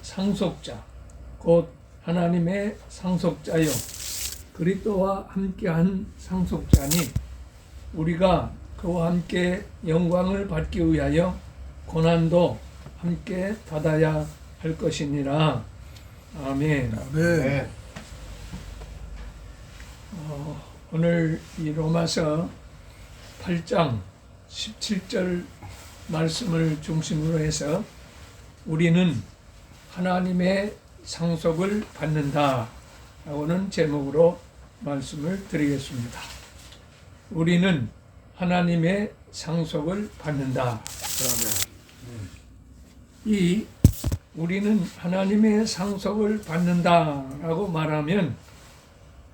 상속자 곧 하나님의 상속자요 그리스도와 함께한 상속자니 우리가 그와 함께 영광을 받기 위하여 고난도 함께 받아야 할 것이니라. 아멘. 네. 오늘 이 로마서 8장 17절 말씀을 중심으로 해서 우리는 하나님의 상속을 받는다 라고는 제목으로 말씀을 드리겠습니다. 우리는 하나님의 상속을 받는다. 이 우리는 하나님의 상속을 받는다 라고 말하면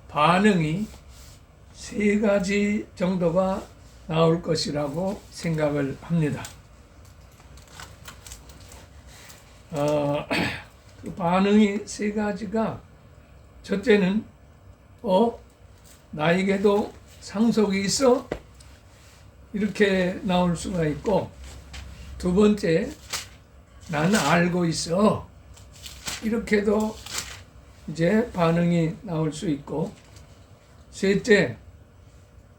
반응이 세 가지 정도가 나올 것이라고 생각을 합니다. 그 반응이 세 가지가 첫째는 나에게도 상속이 있어? 이렇게 나올 수가 있고, 두 번째 나는 알고 있어 이렇게도 이제 반응이 나올 수 있고, 셋째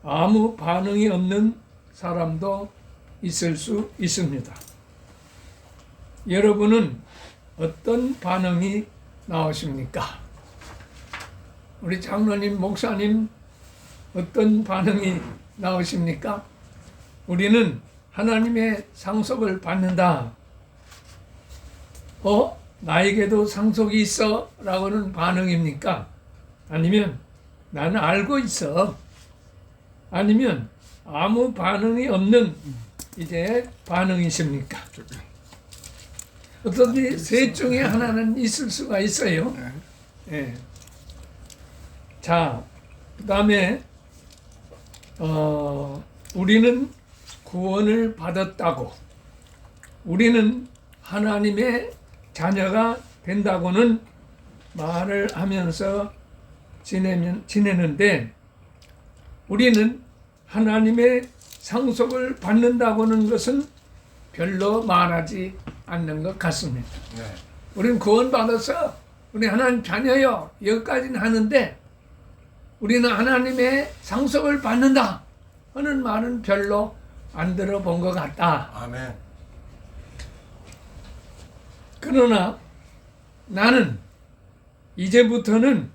아무 반응이 없는 사람도 있을 수 있습니다. 여러분은 어떤 반응이 나오십니까? 우리 장로님, 목사님 어떤 반응이 나오십니까? 우리는 하나님의 상속을 받는다. 나에게도 상속이 있어? 라고는 반응입니까? 아니면 나는 알고 있어? 아니면 아무 반응이 없는 이제 반응이십니까? 어떻게 셋 중에 하나는 있을 수가 있어요. 예. 자, 그 다음에 우리는 구원을 받았다고, 우리는 하나님의 자녀가 된다고는 말을 하면서 지내는데, 우리는 하나님의 상속을 받는다고는 것은 별로 말하지 않는 것 같습니다. 우리는 구원받아서 우리 하나님 자녀요 여기까지는 하는데, 우리는 하나님의 상속을 받는다 하는 말은 별로 안 들어본 것 같다. 아멘. 그러나 나는 이제부터는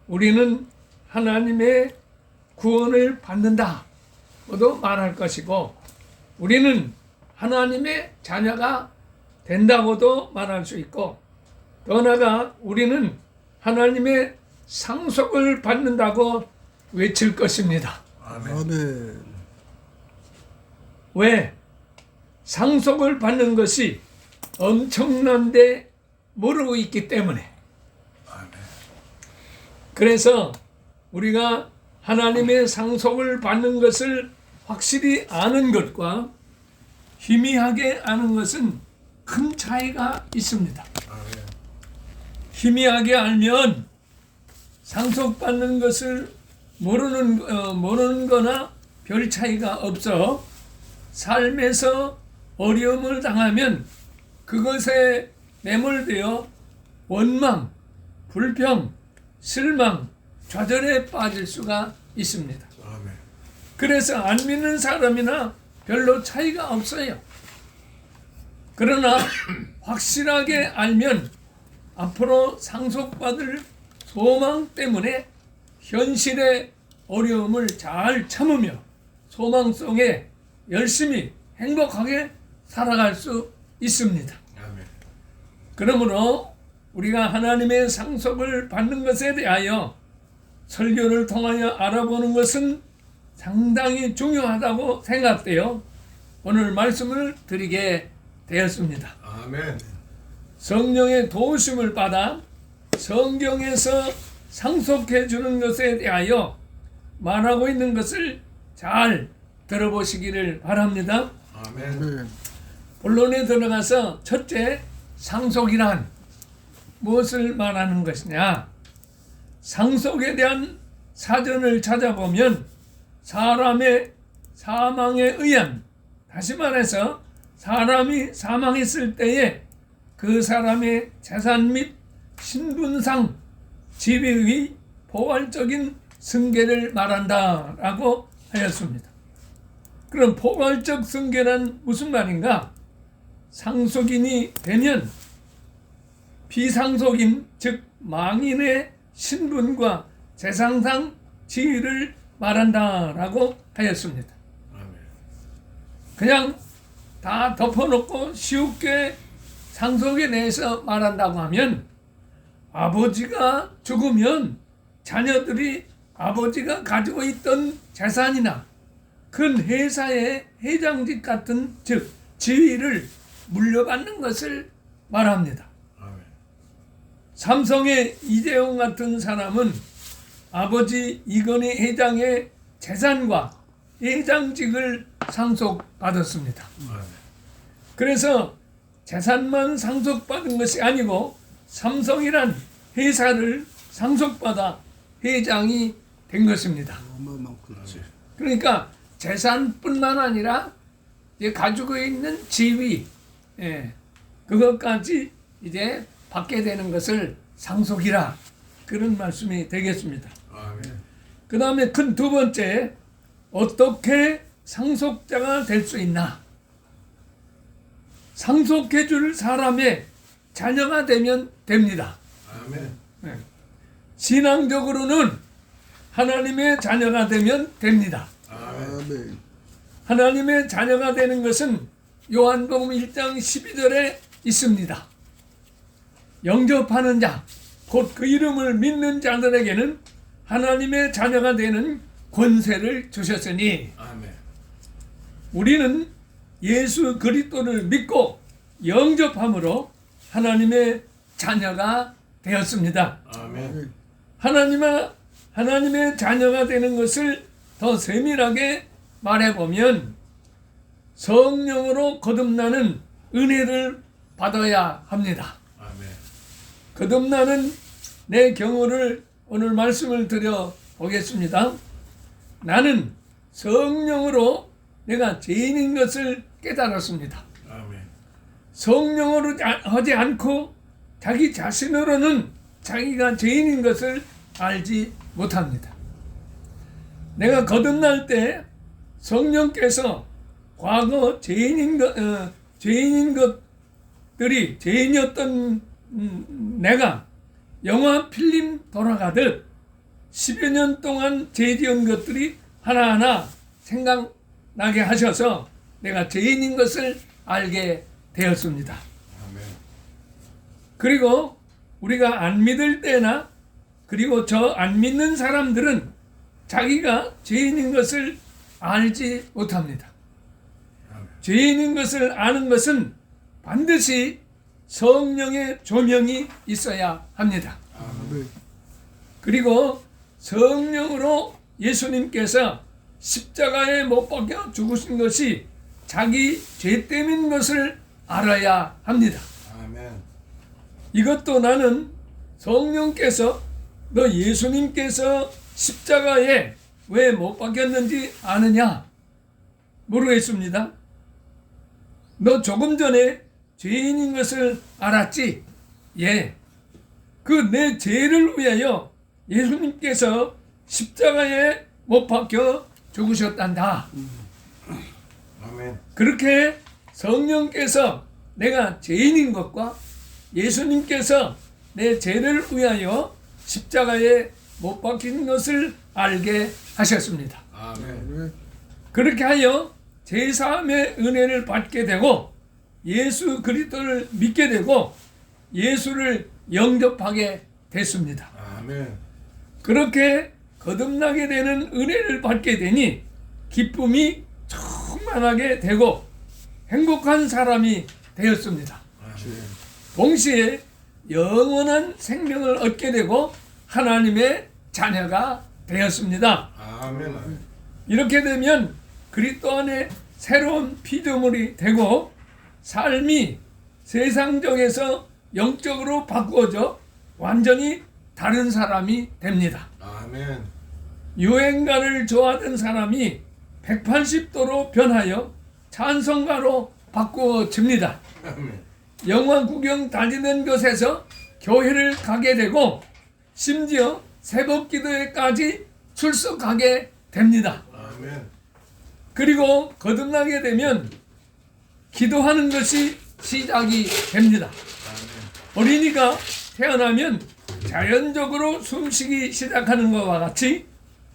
우리는 하나님의 구원을 받는다 모두 말할 것이고, 우리는 하나님의 자녀가 된다고도 말할 수 있고, 더 나아가 우리는 하나님의 상속을 받는다고 외칠 것입니다. 아멘. 왜? 상속을 받는 것이 엄청난데 모르고 있기 때문에. 그래서 우리가 하나님의 상속을 받는 것을 확실히 아는 것과 희미하게 아는 것은 큰 차이가 있습니다. 희미하게 알면 상속받는 것을 모르는 거나 별 차이가 없어 삶에서 어려움을 당하면 그것에 매몰되어 원망, 불평, 실망, 좌절에 빠질 수가 있습니다. 그래서 안 믿는 사람이나 별로 차이가 없어요. 그러나 확실하게 알면 앞으로 상속받을 소망 때문에 현실의 어려움을 잘 참으며 소망 속에 열심히 행복하게 살아갈 수 있습니다. 그러므로 우리가 하나님의 상속을 받는 것에 대하여 설교를 통하여 알아보는 것은 상당히 중요하다고 생각되어 오늘 말씀을 드리게 되었습니다. 아멘. 성령의 도우심을 받아 성경에서 상속해 주는 것에 대하여 말하고 있는 것을 잘 들어보시기를 바랍니다. 아멘. 본론에 들어가서 첫째, 상속이란 무엇을 말하는 것이냐? 상속에 대한 사전을 찾아보면 사람의 사망에 의한, 다시 말해서 사람이 사망했을 때에 그 사람의 재산 및 신분상 지위의 포괄적인 승계를 말한다라고 하였습니다. 그럼 포괄적 승계란 무슨 말인가? 상속인이 되면 비상속인 즉 망인의 신분과 재산상 지위를 말한다라고 하였습니다. 그냥 다 덮어놓고 쉽게 상속에 대해서 말한다고 하면 아버지가 죽으면 자녀들이 아버지가 가지고 있던 재산이나 큰 회사의 회장직 같은 즉 지위를 물려받는 것을 말합니다. 삼성의 이재용 같은 사람은 아버지 이건희 회장의 재산과 회장직을 상속받았습니다. 그래서 재산만 상속받은 것이 아니고 삼성이란 회사를 상속받아 회장이 된 것입니다. 그러니까 재산뿐만 아니라 이제 가지고 있는 지위, 그것까지 이제 받게 되는 것을 상속이라 그런 말씀이 되겠습니다. 그 다음에 큰 두 번째, 어떻게 상속자가 될 수 있나? 상속해 줄 사람의 자녀가 되면 됩니다. 신앙적으로는 하나님의 자녀가 되면 됩니다. 하나님의 자녀가 되는 것은 요한복음 1장 12절에 있습니다. 영접하는 자, 곧 그 이름을 믿는 자들에게는 하나님의 자녀가 되는 권세를 주셨으니 우리는 예수 그리스도를 믿고 영접함으로 하나님의 자녀가 되었습니다. 하나님의 자녀가 되는 것을 더 세밀하게 말해보면 성령으로 거듭나는 은혜를 받아야 합니다. 거듭나는 내 경우를 오늘 말씀을 드려 보겠습니다. 나는 성령으로 내가 죄인인 것을 깨달았습니다. 성령으로 하지 않고 자기 자신으로는 자기가 죄인인 것을 알지 못합니다. 내가 거듭날 때 성령께서 과거 죄인인 것들이 죄인이었던 내가 영화 필름 돌아가듯 10여 년 동안 죄 지은 것들이 하나하나 생각나게 하셔서 내가 죄인인 것을 알게 되었습니다. 그리고 우리가 안 믿을 때나 그리고 저 안 믿는 사람들은 자기가 죄인인 것을 알지 못합니다. 죄인인 것을 아는 것은 반드시 성령의 조명이 있어야 합니다. 그리고 성령으로 예수님께서 십자가에 못 박혀 죽으신 것이 자기 죄 때문인 것을 알아야 합니다. 이것도 나는 성령께서 너 예수님께서 십자가에 왜 못 박혔는지 아느냐? 모르겠습니다. 너 조금 전에 죄인인 것을 알았지? 예. 그 내 죄를 위하여 예수님께서 십자가에 못 박혀 죽으셨단다. 그렇게 성령께서 내가 죄인인 것과 예수님께서 내 죄를 위하여 십자가에 못 박힌 것을 알게 하셨습니다. 그렇게 하여 제사함의 은혜를 받게 되고 예수 그리스도를 믿게 되고 예수를 영접하게 됐습니다. 그렇게 거듭나게 되는 은혜를 받게 되니 기쁨이 충만하게 되고 행복한 사람이 되었습니다. 동시에 영원한 생명을 얻게 되고 하나님의 자녀가 되었습니다. 이렇게 되면 그리스도 안에 새로운 피조물이 되고 삶이 세상적에서 영적으로 바꾸어져 완전히 다른 사람이 됩니다. 유행가를 좋아하던 사람이 180도로 변하여 찬송가로 바꾸어집니다. 영화 구경 다니는 것에서 교회를 가게 되고 심지어 새벽 기도회까지 출석하게 됩니다. 아멘. 그리고 거듭나게 되면 기도하는 것이 시작이 됩니다. 어린이가 태어나면 자연적으로 숨쉬기 시작하는 것과 같이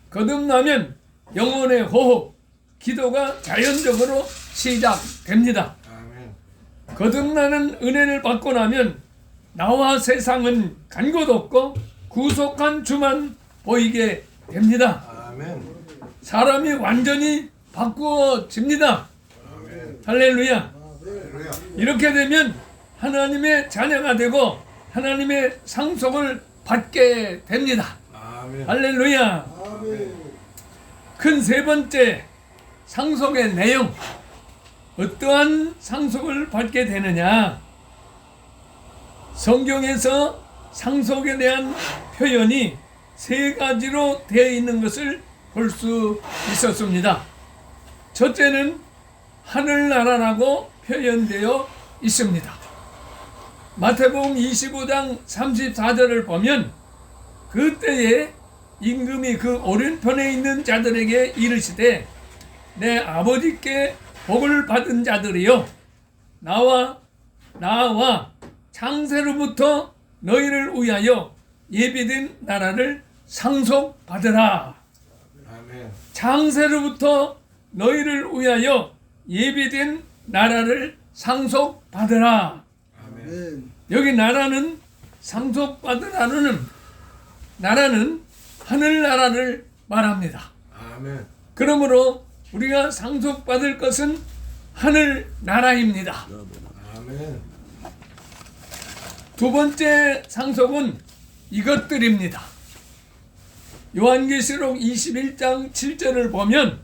거듭나면 영혼의 호흡, 기도가 자연적으로 시작됩니다. 아멘. 거듭나는 은혜를 받고 나면 나와 세상은 간 곳 없고 구속한 주만 보이게 됩니다. 아멘. 사람이 완전히 바꾸어집니다. 아멘. 할렐루야. 할렐루야. 이렇게 되면 하나님의 자녀가 되고 하나님의 상속을 받게 됩니다. 아멘. 할렐루야. 큰 세 번째 상속의 내용. 어떠한 상속을 받게 되느냐? 성경에서 상속에 대한 표현이 세 가지로 되어 있는 것을 볼 수 있었습니다. 첫째는 하늘나라라고 표현되어 있습니다. 마태복음 25장 34절을 보면 그때에 임금이 그 오른편에 있는 자들에게 이르시되 내 아버지께 복을 받은 자들이여 나와 창세로부터 너희를 위하여 예비된 나라를 상속받으라. 아멘. 창세로부터 너희를 위하여 예비된 나라를 상속받으라. 아멘. 여기 나라는 상속받으라는 나라는 하늘나라를 말합니다. 아멘. 그러므로 우리가 상속받을 것은 하늘나라입니다. 아멘. 두 번째 상속은 이것들입니다. 요한계시록 21장 7절을 보면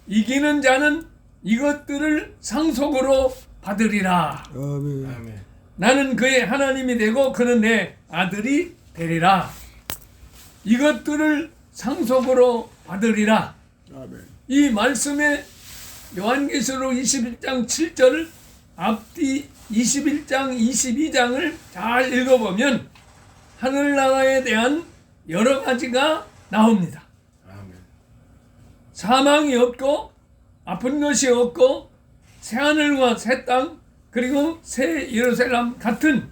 이기는 자는 이것들을 상속으로 받으리라. 아멘. 아멘. 나는 그의 하나님이 되고 그는 내 아들이 되리라. 이것들을 상속으로 받으리라. 아멘. 이 말씀에 요한계시록 21장 7절 앞뒤 21장 22장을 잘 읽어보면 하늘나라에 대한 여러 가지가 나옵니다. 아멘. 사망이 없고 아픈 것이 없고 새하늘과 새 땅 그리고 새 예루살렘 같은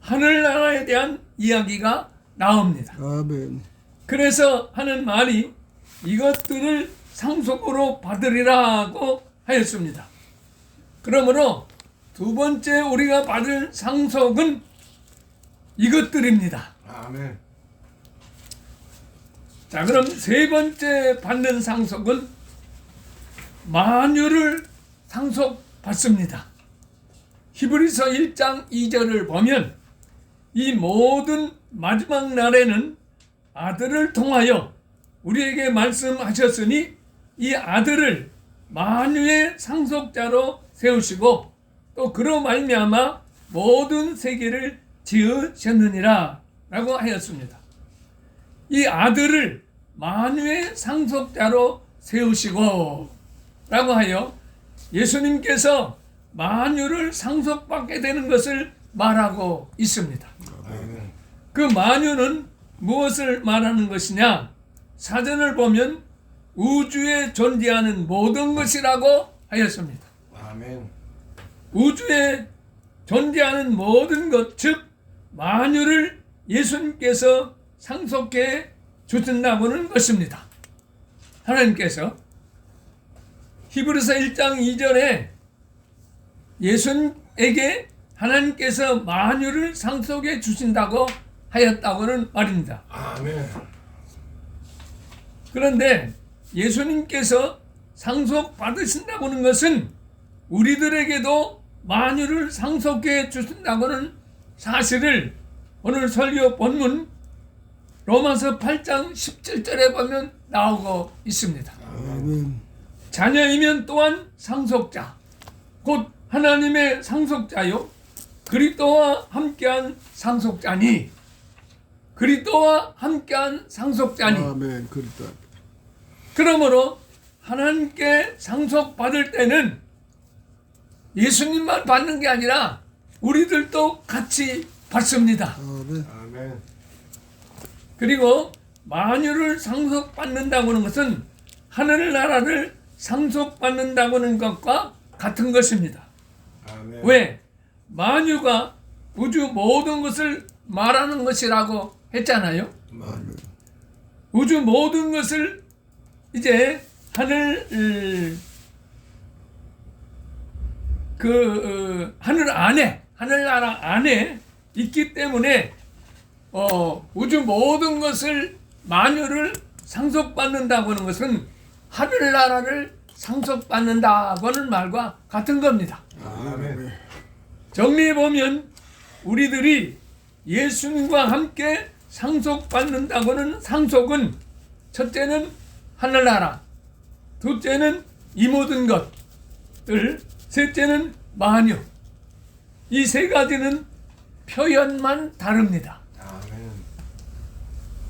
하늘나라에 대한 이야기가 나옵니다. 아멘. 그래서 하는 말이 이것들을 상속으로 받으리라고 하였습니다. 그러므로 두 번째 우리가 받을 상속은 이것들입니다. 아멘. 자, 그럼 세 번째 받는 상속은 만유를 상속받습니다. 히브리서 1장 2절을 보면 이 모든 마지막 날에는 아들을 통하여 우리에게 말씀하셨으니 이 아들을 만유의 상속자로 세우시고 또 그로 말미암아 모든 세계를 지으셨느니라 라고 하였습니다. 이 아들을 만유의 상속자로 세우시고 라고 하여 예수님께서 만유를 상속받게 되는 것을 말하고 있습니다. 아멘. 그 만유는 무엇을 말하는 것이냐? 사전을 보면 우주에 존재하는 모든 것이라고 하였습니다. 아멘. 우주에 존재하는 모든 것, 즉 만유를 예수님께서 상속해 주신다고는 것입니다. 하나님께서 히브리서 1장 2절에 예수님에게 하나님께서 만유를 상속해 주신다고 하였다고는 말입니다. 아멘. 그런데 예수님께서 상속받으신다고 하는 것은 우리들에게도 만유를 상속해 주신다고는 사실을 오늘 설교 본문 로마서 8장 17절에 보면 나오고 있습니다. 아멘. 자녀이면 또한 상속자, 곧 하나님의 상속자요 그리스도와 함께한 상속자니 그리스도와 함께한 상속자니 아멘. 그렇다. 그러므로 하나님께 상속받을 때는 예수님만 받는 게 아니라 우리들도 같이 받습니다. 아멘. 아멘. 그리고 만유를 상속받는다고 하는 것은 하늘나라를 상속받는다고 하는 것과 같은 것입니다. 아멘. 왜? 만유가 우주 모든 것을 말하는 것이라고 했잖아요. 아멘. 우주 모든 것을 이제 하늘 안에, 하늘나라 안에 있기 때문에 우주 모든 것을 만유를 상속받는다고 하는 것은 하늘나라를 상속받는다고 하는 말과 같은 겁니다. 아멘. 정리해 보면 우리들이 예수님과 함께 상속받는다고는 상속은 첫째는 하늘나라, 둘째는 이 모든 것들, 셋째는 만유. 이 세 가지는 표현만 다릅니다. 아멘.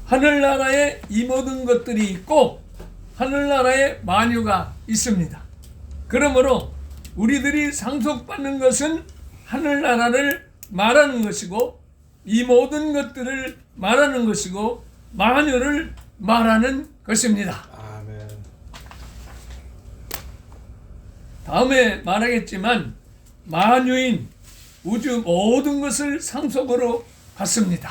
하늘나라에 이 모든 것들이 있고 하늘나라에 만유가 있습니다. 그러므로 우리들이 상속받는 것은 하늘나라를 말하는 것이고 이 모든 것들을 말하는 것이고 만유를 말하는 것입니다. 아멘. 다음에 말하겠지만 만유인 우주 모든 것을 상속으로 받습니다.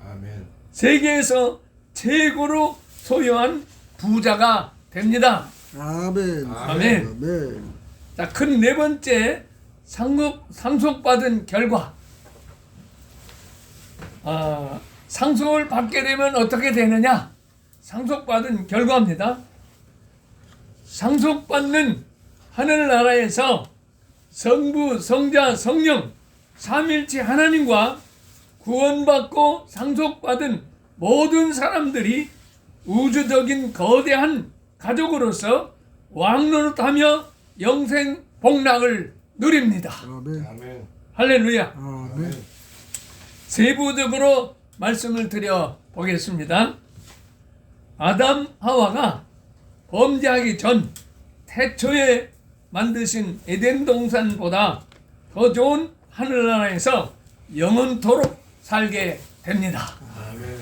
아멘. 세계에서 최고로 소유한 부자가 됩니다. 아멘. 아멘. 아멘. 자, 큰 네 번째 상속받은 결과. 상속을 받게 되면 어떻게 되느냐? 상속받은 결과입니다. 상속받는 하늘나라에서 성부, 성자, 성령 삼일체 하나님과 구원받고 상속받은 모든 사람들이 우주적인 거대한 가족으로서 왕노릇하며 영생 복락을 누립니다. 아멘. 아멘. 할렐루야. 아멘. 세부적으로 말씀을 드려 보겠습니다. 아담 하와가 범죄하기 전 태초에 만드신 에덴 동산보다 더 좋은 하늘나라에서 영원토록 살게 됩니다. 아멘.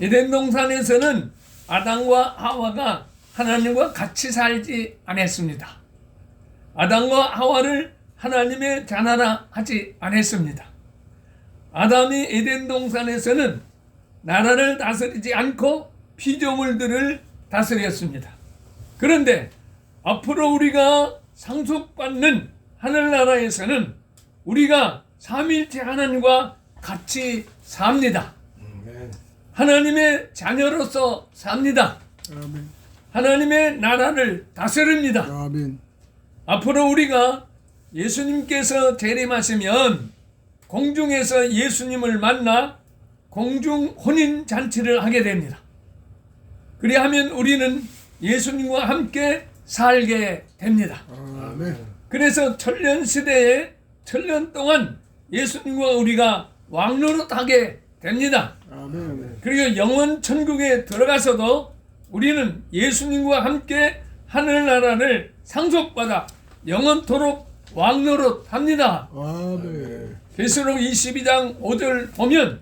에덴 동산에서는 아담과 하와가 하나님과 같이 살지 않았습니다. 아담과 하와를 하나님의 자나라 하지 않았습니다. 아담이 에덴 동산에서는 나라를 다스리지 않고 피조물들을 다스렸습니다. 그런데 앞으로 우리가 상속받는 하늘나라에서는 우리가 삼일체 하나님과 같이 삽니다. 아멘. 하나님의 자녀로서 삽니다. 아멘. 하나님의 나라를 다스립니다. 아멘. 앞으로 우리가 예수님께서 재림하시면 공중에서 예수님을 만나 공중 혼인 잔치를 하게 됩니다. 그리하면 우리는 예수님과 함께 살게 됩니다. 아멘. 그래서 천년 시대에 천년 동안 예수님과 우리가 왕노릇하게 됩니다. 아멘. 그리고 영원 천국에 들어가서도 우리는 예수님과 함께 하늘나라를 상속받아 영원토록 왕노릇합니다. 아멘. 계시록 22장 5절 보면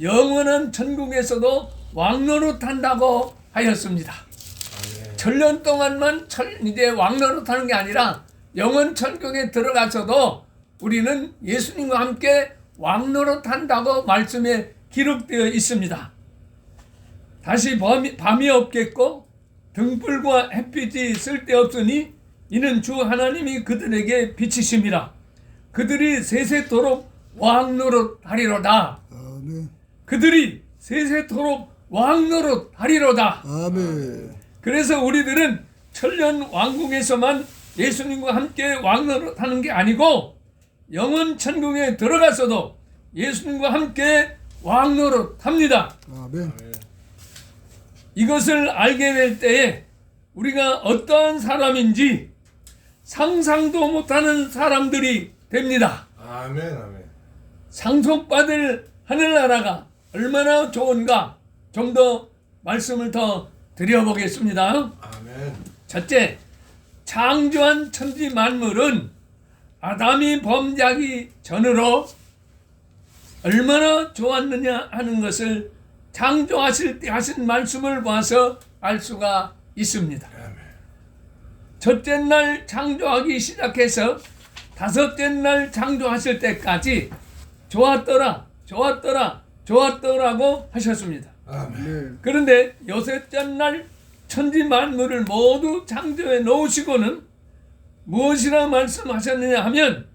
영원한 천국에서도 왕노릇한다고 하였습니다. 아멘. 천년 동안만 이제 왕노릇하는 게 아니라 영원 천국에 들어가서도 우리는 예수님과 함께 왕노릇한다고 말씀에 기록되어 있습니다. 다시 밤이 없겠고 등불과 햇빛이 쓸데없으니 이는 주 하나님이 그들에게 비치심이라. 그들이 세세토록 왕노릇하리로다. 아멘. 그들이 세세토록 왕노릇하리로다. 아멘. 그래서 우리들은 천년 왕궁에서만 예수님과 함께 왕노릇하는 게 아니고 영원 천국에 들어가서도 예수님과 함께 왕노릇합니다. 아멘. 이것을 알게 될 때에 우리가 어떠한 사람인지 상상도 못하는 사람들이 됩니다. 아멘. 아멘. 상속받을 하늘나라가 얼마나 좋은가 좀 더 말씀을 더 드려보겠습니다. 아멘. 첫째, 창조한 천지 만물은 아담이 범죄하기 전으로 얼마나 좋았느냐 하는 것을 창조하실 때 하신 말씀을 봐서 알 수가 있습니다. 첫째 날 창조하기 시작해서 다섯째 날 창조하실 때까지 좋았더라, 좋았더라, 좋았더라고 하셨습니다. 아멘. 그런데 여섯째 날 천지 만물을 모두 창조해 놓으시고는 무엇이라 말씀하셨느냐 하면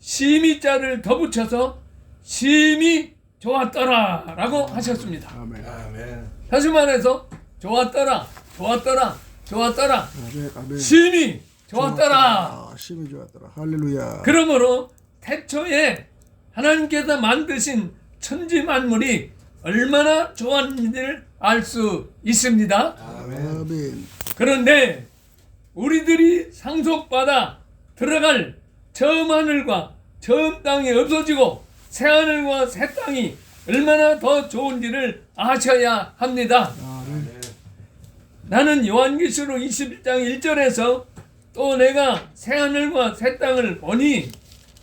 심히자를 더 붙여서 심히 좋았더라 라고 하셨습니다. 아멘. 아멘. 다시 말해서 좋았더라, 좋았더라, 좋았더라, 아멘. 아멘. 심히 좋았더라. 아, 심히 좋았더라. 할렐루야. 그러므로 태초에 하나님께서 만드신 천지 만물이 얼마나 좋았는지를 알 수 있습니다. 아멘. 그런데 우리들이 상속받아 들어갈 처음 하늘과 처음 땅이 없어지고 새 하늘과 새 땅이 얼마나 더 좋은지를 아셔야 합니다. 아멘. 나는 요한계시록 21장 1절에서 또 내가 새 하늘과 새 땅을 보니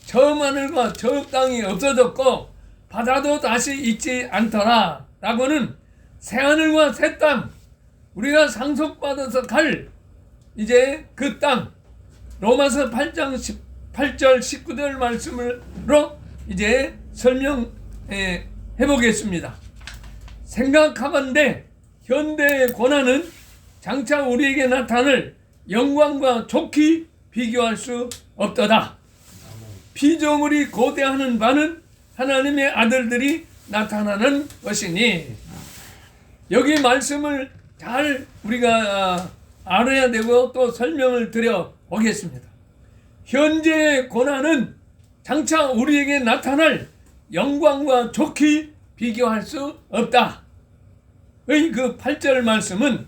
처음 하늘과 처음 땅이 없어졌고 바다도 다시 있지 않더라 라고는 새 하늘과 새 땅, 우리가 상속받아서 갈 이제 그 땅, 로마서 8장 18절 19절 말씀으로 이제 설명해 보겠습니다. 생각하건대 현대의 고난은 장차 우리에게 나타날 영광과 좋게 비교할 수 없도다. 피조물이 고대하는 바는 하나님의 아들들이 나타나는 것이니, 여기 말씀을 잘 우리가 알아야 되고 또 설명을 드려 보겠습니다. 현재의 고난은 장차 우리에게 나타날 영광과 좋게 비교할 수 없다. 그 8절 말씀은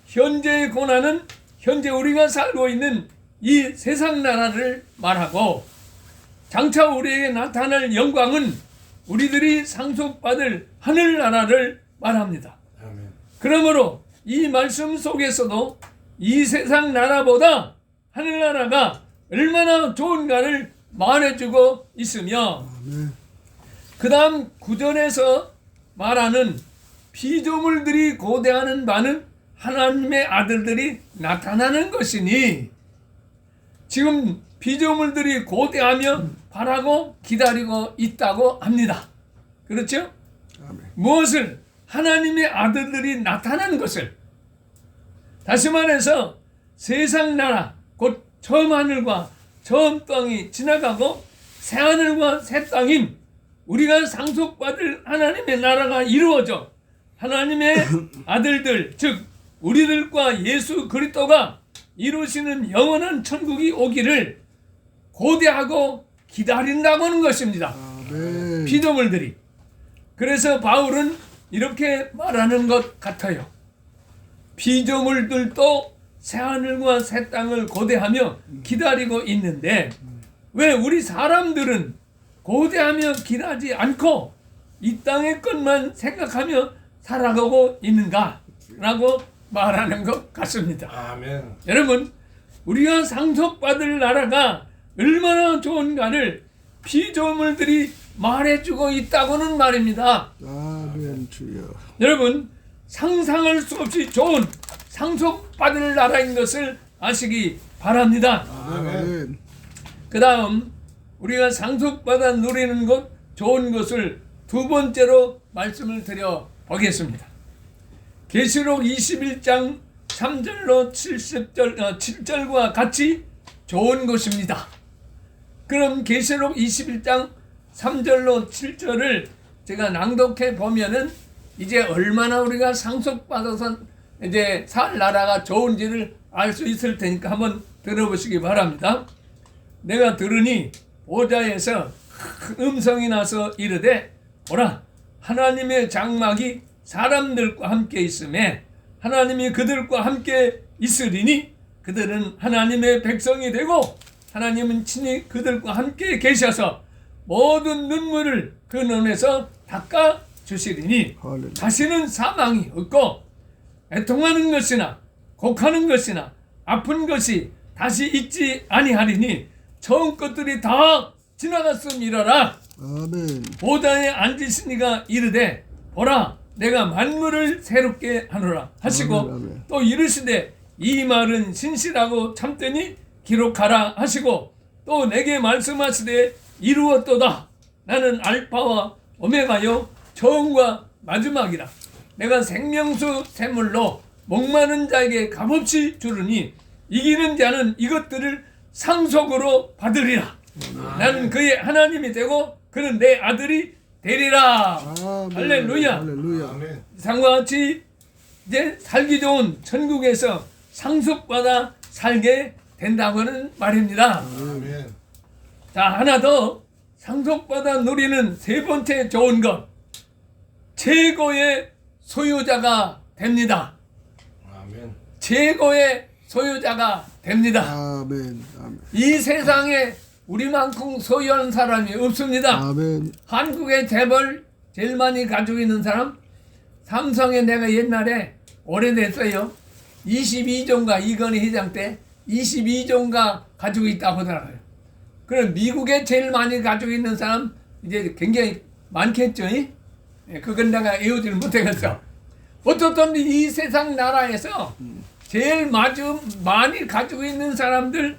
현재의 고난은 현재 우리가 살고 있는 이 세상 나라를 말하고, 장차 우리에게 나타날 영광은 우리들이 상속받을 하늘나라를 말합니다. 아멘. 그러므로 이 말씀 속에서도 이 세상 나라보다 하늘나라가 얼마나 좋은가를 말해주고 있으며, 아멘. 그 다음 구절에서 말하는 피조물들이 고대하는 바는 하나님의 아들들이 나타나는 것이니, 지금 피조물들이 고대하며 바라고 기다리고 있다고 합니다. 그렇죠? 아멘. 무엇을? 하나님의 아들들이 나타난 것을. 다시 말해서 세상 나라, 곧 처음 하늘과 처음 땅이 지나가고 새 하늘과 새 땅인 우리가 상속받을 하나님의 나라가 이루어져 하나님의 아들들, 즉 우리들과 예수 그리스도가 이루시는 영원한 천국이 오기를 고대하고 기다린다고 하는 것입니다. 아멘. 피조물들이. 그래서 바울은 이렇게 말하는 것 같아요. 피조물들도 새하늘과 새 땅을 고대하며 기다리고 있는데 왜 우리 사람들은 고대하며 기다리지 않고 이 땅의 것만 생각하며 살아가고 있는가? 라고 말하는 것 같습니다. 아멘. 여러분, 우리가 상속받을 나라가 얼마나 좋은가를 피조물들이 말해주고 있다고는 말입니다. 아멘 주여. 여러분, 상상할 수 없이 좋은 상속받을 나라인 것을 아시기 바랍니다. 아멘. 그 다음 우리가 상속받아 누리는 것, 좋은 것을 두 번째로 말씀을 드려 보겠습니다. 계시록 21장 3절로 7절과 같이 좋은 것입니다. 그럼 계시록 21장 3절로 7절을 제가 낭독해 보면은 이제 얼마나 우리가 상속받아서 이제 살 나라가 좋은지를 알 수 있을 테니까 한번 들어보시기 바랍니다. 내가 들으니 보좌에서 큰 음성이 나서 이르되, 보라, 하나님의 장막이 사람들과 함께 있음에 하나님이 그들과 함께 있으리니 그들은 하나님의 백성이 되고 하나님은 친히 그들과 함께 계셔서 모든 눈물을 그 눈에서 닦아 주시리니 할렐루야. 다시는 사망이 없고 애통하는 것이나 곡하는 것이나 아픈 것이 다시 있지 아니하리니 처음 것들이 다 지나갔음이라라. 아멘. 보좌에 앉으시니가 이르되 보라 내가 만물을 새롭게 하노라 하시고 아멘, 아멘. 또 이르시되 이 말은 신실하고 참되니 기록하라 하시고 또 내게 말씀하시되 이루었도다. 나는 알파와 오메가요 처음과 마지막이라. 내가 생명수 샘물로 목마른 자에게 값없이 주르니 이기는 자는 이것들을 상속으로 받으리라. 나는 그의 하나님이 되고 그는 내 아들이 되리라. 아멘. 할렐루야. 할렐루야. 아멘. 상과 같이 이제 살기 좋은 천국에서 상속받아 살게 된다고는 말입니다. 아멘. 자, 하나 더 상속받아 누리는 세 번째 좋은 것, 최고의 소유자가 됩니다. 아멘. 최고의 소유자가 됩니다. 아멘. 아멘. 이 세상에 우리만큼 소유한 사람이 없습니다. 아멘. 한국의 재벌 제일 많이 가지고 있는 사람, 삼성에 내가 옛날에 오래됐어요. 22조인가 이건희 회장 때 22조인가 가지고 있다고 하더라고요. 그럼 미국에 제일 많이 가지고 있는 사람 이제 굉장히 많겠죠. 예, 그건 내가 외우지를 못하겠어. 어떻든 이 세상 나라에서 제일 많이 가지고 있는 사람들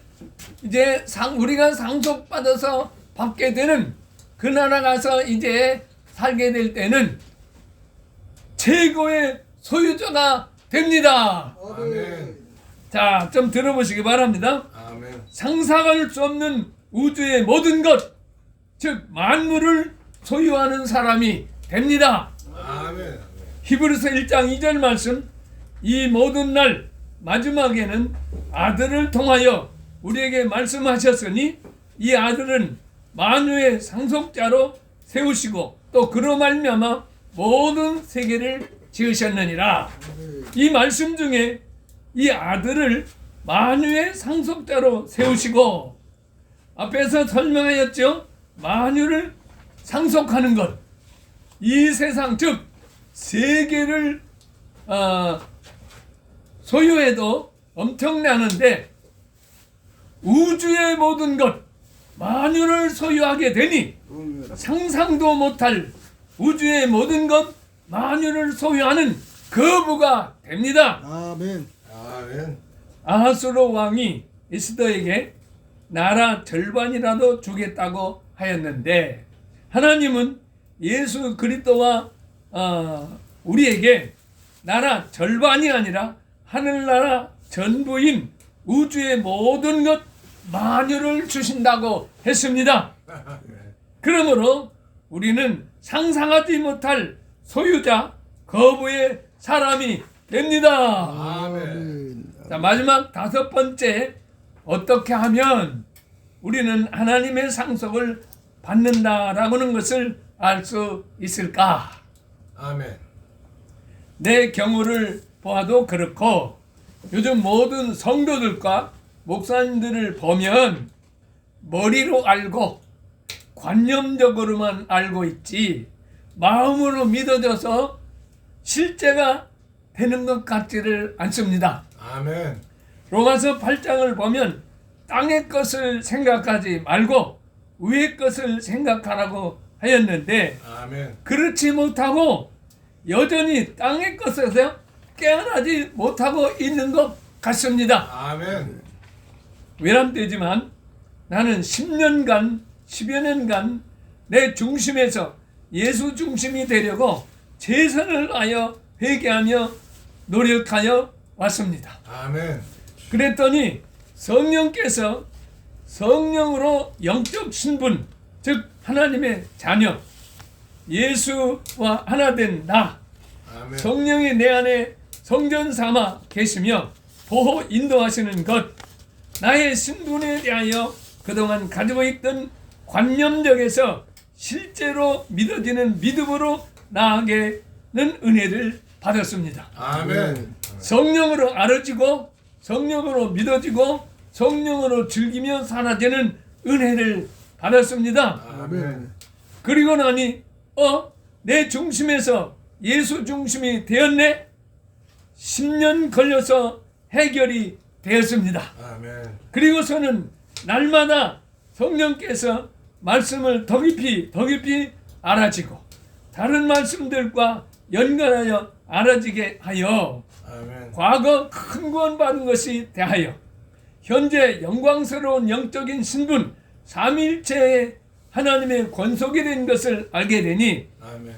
이제 우리가 상속받아서 받게 되는 그 나라 가서 이제 살게 될 때는 최고의 소유자가 됩니다. 아멘. 자, 좀 들어보시기 바랍니다. 아멘. 상상할 수 없는 우주의 모든 것, 즉 만물을 소유하는 사람이 됩니다. 아멘. 히브리서 1장 2절 말씀, 이 모든 날 마지막에는 아들을 통하여 우리에게 말씀하셨으니 이 아들은 만유의 상속자로 세우시고 또 그로 말미암아 모든 세계를 지으셨느니라. 이 말씀 중에 이 아들을 만유의 상속자로 세우시고 앞에서 설명하였죠. 만유를 상속하는 것, 이 세상 즉 세계를 소유해도 엄청나는데 우주의 모든 것 만유를 소유하게 되니 상상도 못할 우주의 모든 것 만유를 소유하는 거부가 됩니다. 아멘. 아멘. 아하수로 왕이 에스더에게 나라 절반이라도 주겠다고 하였는데 하나님은 예수 그리스도와 우리에게 나라 절반이 아니라 하늘나라 전부인 우주의 모든 것 만유를 주신다고 했습니다. 그러므로 우리는 상상하지 못할 소유자 거부의 사람이 됩니다. 아멘. 자, 마지막 다섯 번째, 어떻게 하면 우리는 하나님의 상속을 받는다라고 하는 것을 알 수 있을까? 아멘. 내 경우를 보아도 그렇고 요즘 모든 성도들과 목사님들을 보면 머리로 알고 관념적으로만 알고 있지 마음으로 믿어져서 실제가 되는 것 같지를 않습니다. 아멘. 로마서 8장을 보면 땅의 것을 생각하지 말고 위의 것을 생각하라고 하였는데 아멘. 그렇지 못하고 여전히 땅의 것에서 깨어나지 못하고 있는 것 같습니다. 아멘. 외람되지만 나는 10년간 10여 년간 내 중심에서 예수 중심이 되려고 최선을 다하여 회개하며 노력하여 왔습니다. 아멘. 그랬더니 성령께서 성령으로 영적 신분, 즉 하나님의 자녀, 예수와 하나 된 나, 아멘. 성령이 내 안에 성전 삼아 계시며 보호 인도하시는 것, 나의 신분에 대하여 그동안 가지고 있던 관념적에서 실제로 믿어지는 믿음으로 나아가는 은혜를 받았습니다. 아멘. 성령으로 알아지고 성령으로 믿어지고 성령으로 즐기며 사라지는 은혜를 받았습니다. 아멘. 그리고 나니 내 중심에서 예수 중심이 되었네. 10년 걸려서 해결이 되었습니다. 아멘. 그리고서는 날마다 성령께서 말씀을 더 깊이 알아지고 다른 말씀들과 연관하여 알아지게 하여 아멘. 과거 큰 구원 받은 것이 대하여 현재 영광스러운 영적인 신분 삼위일체의 하나님의 권속이 된 것을 알게 되니 아멘.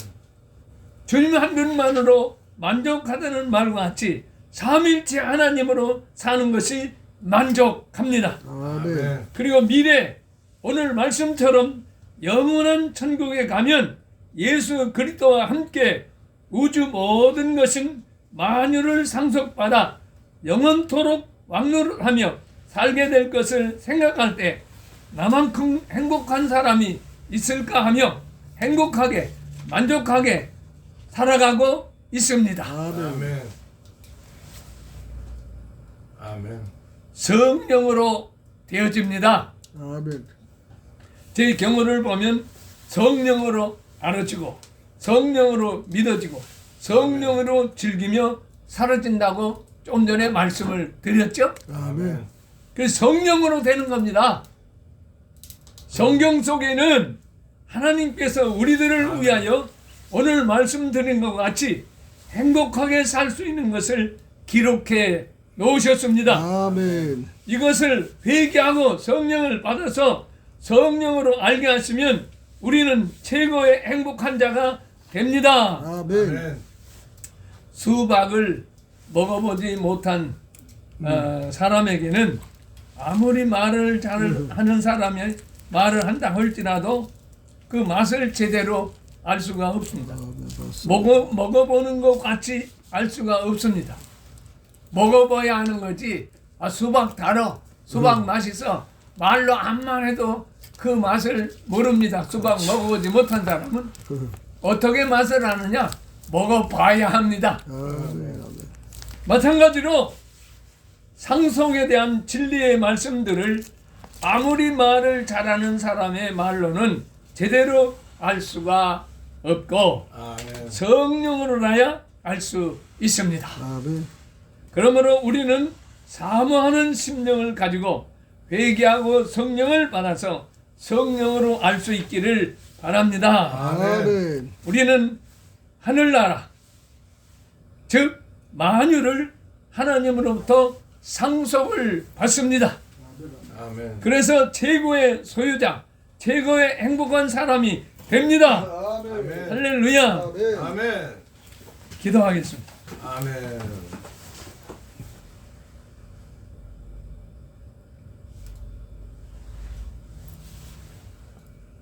주님 한 분만으로 만족하다는 말과 같이 삼위일체 하나님으로 사는 것이 만족합니다. 아멘. 그리고 미래 오늘 말씀처럼 영원한 천국에 가면 예수 그리스도와 함께 우주 모든 것은 만유를 상속받아 영원토록 왕노릇하며 살게 될 것을 생각할 때 나만큼 행복한 사람이 있을까 하며 행복하게 만족하게 살아가고 있습니다. 아멘. 아멘. 성령으로 되어집니다. 아멘. 제 경우를 보면 성령으로 알아지고 성령으로 믿어지고 성령으로 즐기며 사라진다고 좀 전에 말씀을 드렸죠. 아멘. 그래서 성령으로 되는 겁니다. 성경 속에는 하나님께서 우리들을 위하여 오늘 말씀드린 것 같이 행복하게 살 수 있는 것을 기록해 놓으셨습니다. 아멘. 이것을 회개하고 성령을 받아서 성령으로 알게 하시면 우리는 최고의 행복한 자가 됩니다. 아멘. 아멘. 수박을 먹어보지 못한 사람에게는 아무리 말을 잘 하는 사람이 말을 한다 할지라도 그 맛을 제대로 알 수가 없습니다. 먹어보는 것 같이 알 수가 없습니다. 먹어봐야 하는 거지. 아, 수박 달어, 수박 맛있어. 말로 안만 해도 그 맛을 모릅니다. 수박 먹어보지 못한 사람은 어떻게 맛을 아느냐? 먹어봐야 합니다. 아멘. 마찬가지로 상속에 대한 진리의 말씀들을 아무리 말을 잘하는 사람의 말로는 제대로 알 수가 없고 아멘. 성령으로나야 알 수 있습니다. 아멘. 그러므로 우리는 사모하는 심령을 가지고 회개하고 성령을 받아서 성령으로 알 수 있기를 바랍니다. 아멘. 우리는 하늘나라 즉 만유를 하나님으로부터 상속을 받습니다. 아멘. 그래서 최고의 소유자, 최고의 행복한 사람이 됩니다. 아멘. 할렐루야. 아멘. 아멘. 기도하겠습니다. 아멘.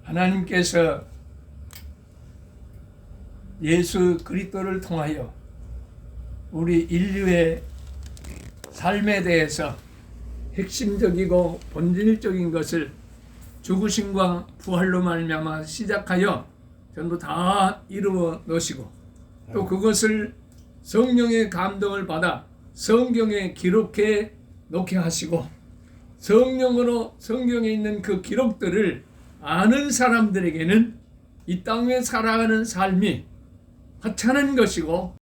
하나님께서 예수 그리스도를 통하여 우리 인류의 삶에 대해서 핵심적이고 본질적인 것을 죽으심과 부활로 말미암아 시작하여 전부 다 이루어 놓으시고 또 그것을 성령의 감동을 받아 성경에 기록해 놓게 하시고 성령으로 성경에 있는 그 기록들을 아는 사람들에게는 이 땅에 살아가는 삶이 하찮은 것이고